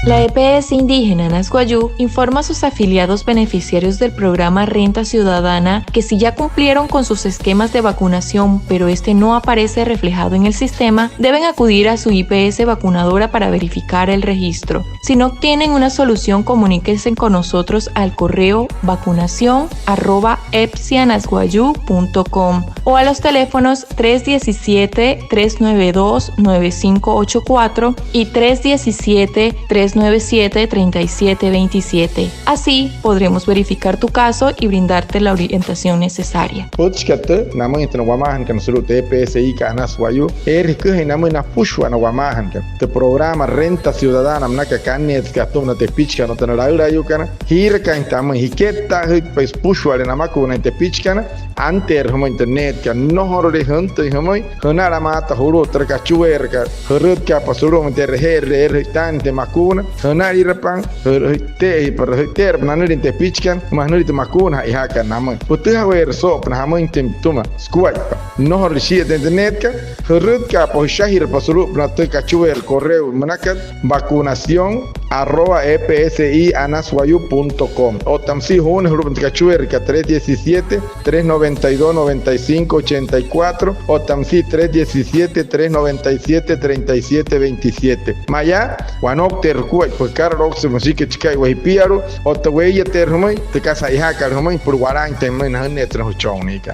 La EPS indígena Nasguayú informa a sus afiliados beneficiarios del programa Renta Ciudadana que si ya cumplieron con sus esquemas de vacunación, pero este no aparece reflejado en el sistema, deben acudir a su IPS vacunadora para verificar el registro. Si no obtienen una solución, comuníquense con nosotros al correo vacunacion@epsianasguayú.com o a los teléfonos 317-392-9584 y 317-397-3727. Así podremos verificar tu caso y brindarte la orientación necesaria. Namun itu wamahan kan seluruh TPSI ke Nasguayú ke namun na pushwa na wamahan kan te programa Renta Ciudadana mnaka kanet ka tum na te pichka no tan rayu kan hir kan tam hiketa pes pushwa na maku na te pichka anter homo internet kan no horre hunte homo honara mata huru terkachuer ka hurut ka pasuru ter her tante makuna honari repang te per ter na ni te pichkan mahnuri te makuna iha kan namun putih wer so na hamun tem tuma squat no horrishia de internet ka hurut ka po shahir pasuru na te kachuer correo manakat vacunacion@epsianasguayú.com o tamsi hun hurut kachuer ka 317-392-9584 o tamsi 317-397-3727 maya wanok ter kuat perkara rox musik chikai wahipiaru o te weya ter humai te casa iha kar humai por warang temen hanet na chong ni ka